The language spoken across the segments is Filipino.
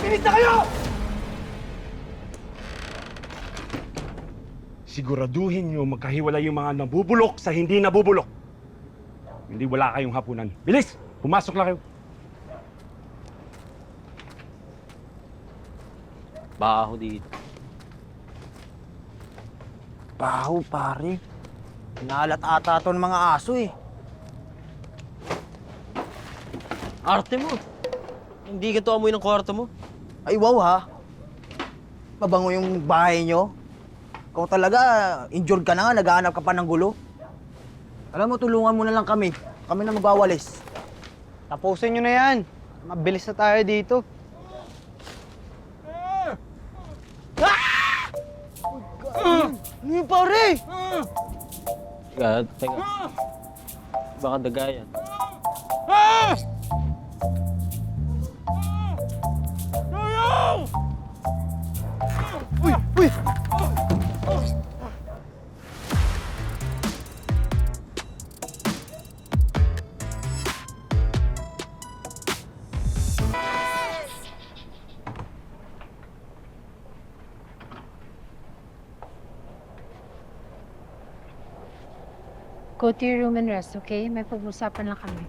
Makinig na kayo! Siguraduhin nyo magkahiwalay yung mga nabubulok sa hindi nabubulok. Hindi wala kayong hapunan. Bilis! Pumasok lang kayo. Baho dito. Baho, pare. Nalat ata to ng mga aso eh. Arte mo. Hindi ka to amoy ng kwarto mo. Ay, wow ha. Mabango yung bahay nyo. Ikaw talaga, injured ka na nga, naghahanap ka pa ng gulo. Alam mo, tulungan mo na lang kami. Kami na magwawalis. Tapusin nyo na yan. Mabilis na tayo dito. Ano yun, pare? Teka. Baka dagayan. Uy! Uy! Go to your room and rest, okay? May pag-usapan lang kami.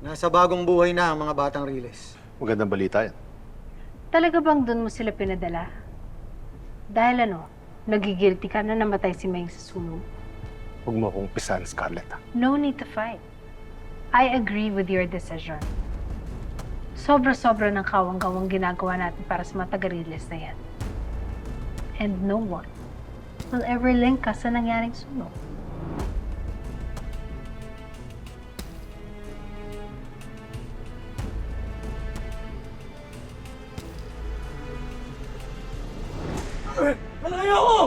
Nasa bagong buhay na ang mga batang Riles. Magandang balita yan. Talaga bang doon mo sila pinadala? Dahil ano, nagigilty ka na namatay si Meng sa sunog? Huwag mo akong pisan, Scarlett. No need to fight. I agree with your decision. Sobra-sobra ng kawang-gawang ginagawa natin para sa mga taga-Riles na yan. And no one will ever link ka sa nangyaring sunog. Malayo ako!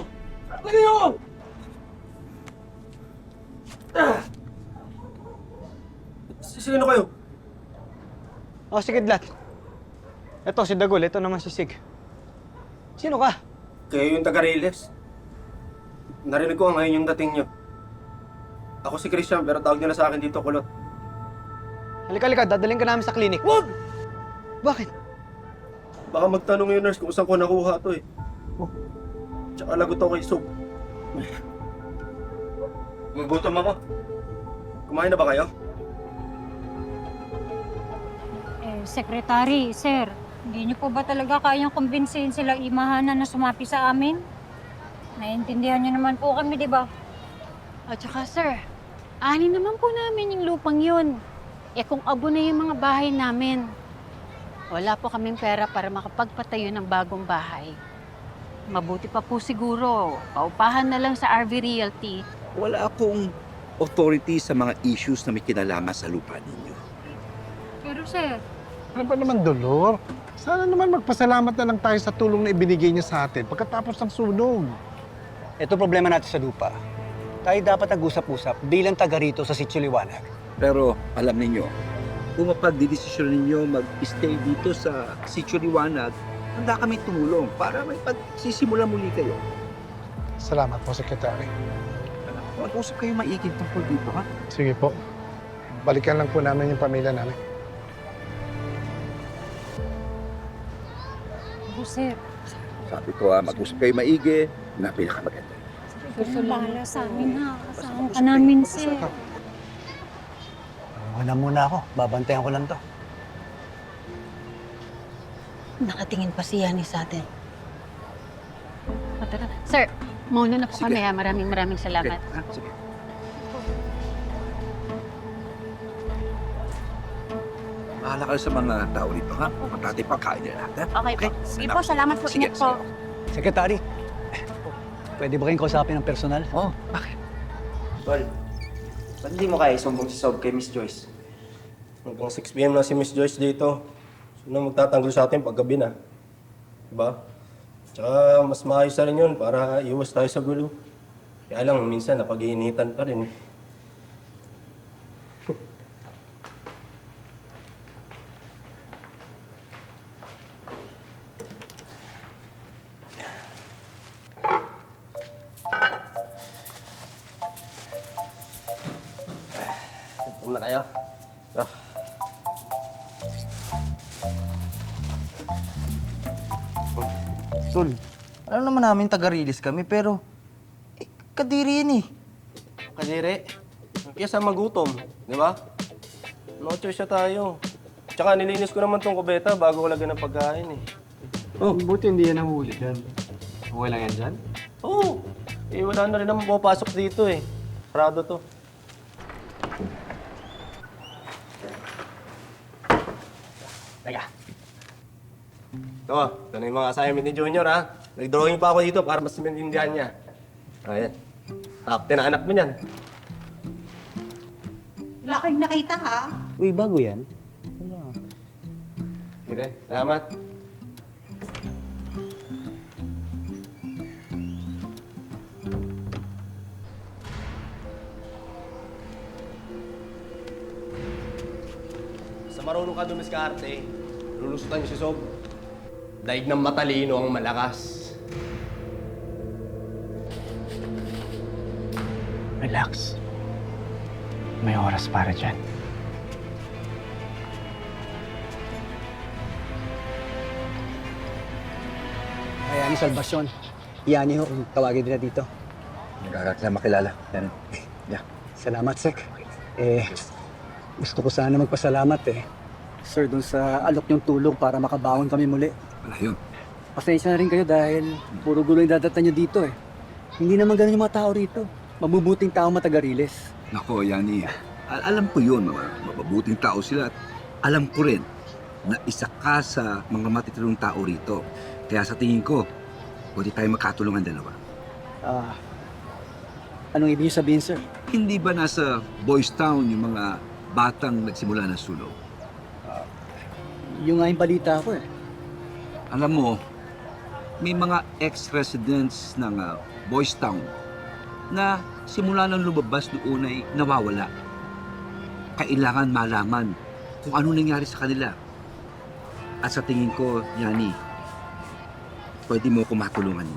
Malayo ako! Sino kayo? O, sige, Dlat. Ito, si Dagol. Ito naman si Sig. Sino ka? Kayo yung taga-Riles. Narinig ko ngayon yung dating nyo. Ako si Christian, pero tawag nyo na sa akin dito, Kulot. Halika, dadaling ka namin sa clinic. Wag! Bakit? Baka magtanong yung nurse kung saan ko nakuha to eh. Oh. Tsaka lagot ako kay Soap. Magutom ako. Kumain na ba kayo? Secretary, sir, hindi niyo po ba talaga kayang kumbinsihin sila imahanan na sumapi sa amin? Naiintindihan niyo naman po kami, di ba? At saka, sir, ani naman po namin yung lupang yun. Eh kung abo na yung mga bahay namin, wala po kaming pera para makapagpatayo ng bagong bahay. Mabuti pa po siguro, paupahan na lang sa RV Realty. Wala akong authority sa mga issues na may kinalaman sa lupa ninyo. Pero sir, Ano ba naman, Dolor? Sana naman magpasalamat na lang tayo sa tulong na ibinigay niya sa atin pagkatapos ng sunog. Ito problema natin sa lupa. Tayo dapat nag-usap-usap bilang taga rito sa Sitio Liwanag. Pero alam ninyo, kung mapagdidesisyon ninyo mag-stay dito sa Sitio Liwanag, handa kami tumulong para may pagsisimula muli kayo. Salamat po, Secretary. Mag-usap kayo maigit tungkol dito, ha? Sige po. Balikan lang po namin yung pamilya namin. po sir, Sabi ko, mag-usap kayo maigi, na pinakamaganda. bahala sa amin ha. Kasama ka namin, sir. Muna ako. Babantayan ko lang to. Nakatingin pa si Yani sa atin. Tara. Sir, mauna na po Sige. kami ha. Maraming salamat. Okay. Sige. Bahala kayo sa mga tao dito, ha? Matati pagkain nila lahat, ha? Okay po. Sige po, salamat po. Sige, Ingat po. Secretary, pwede ba kayong kausapin ng personal? Oh, bakit? Tol, ba't hindi mo kaya isumbong si Sob kay Miss Joyce? Hanggang 6 PM na si Miss Joyce dito. Sino magtatanggol sa atin paggabi na? Diba? Tsaka mas maayos na rin yun para iwas tayo sa gulo. Kaya lang, minsan napag-iinitan pa rin. Gutom na kayo? Tol, alam naman namin taga-release kami, pero kadiri yan eh. Kadiri, kesa magutom, di ba? No choice na tayo. Tsaka nilinis ko naman tong kubeta bago ko lagyan ng pagkain eh. Oh, buti hindi yan nahuli dyan. Okay lang yan dyan? Oo, wala na rin naman pumapasok dito eh. Prado to. Teka. Ito na yung mga assignment ni Junior ha. Nag-drawing pa ako dito para mas maintindihan niya. Ayan. Top 10 na anak mo niyan. Wala kayong nakita ha? Uy, bago yan. Sige, salamat. Sa marunong ka dumiskarte, lulusutan niyo si Sob. Daig ng matalino ang malakas. Relax. May oras para dyan. Ayan, Salvacion. Yan ho, tawagin nila dito. Nagkakakila makilala. Yan. Yeah. Salamat, Sek. Gusto ko sana magpasalamat Sir, dun sa alok niyong tulong para makabaon kami muli. Wala yun. Pasensya na rin kayo dahil puro gulo yung dadatan niyo dito Hindi naman ganun yung mga tao rito. Mabubuting tao matagariles. Nako, Yani. Alam ko yun, mga mabubuting tao sila. At alam ko rin na isa ka sa mga matitirong tao rito. Kaya sa tingin ko, pwede tayo magkatulungan dalawa. Anong ibig niyo sabihin, sir? Hindi ba nasa Boys Town yung mga batang nagsimula ng sulong? Yung nga yung balita ko Alam mo, may mga ex-residents ng Boys Town na simula nang lumabas noon ay nawawala. Kailangan malaman kung ano nangyari sa kanila. At sa tingin ko, Yani, pwede mo ko matulungan.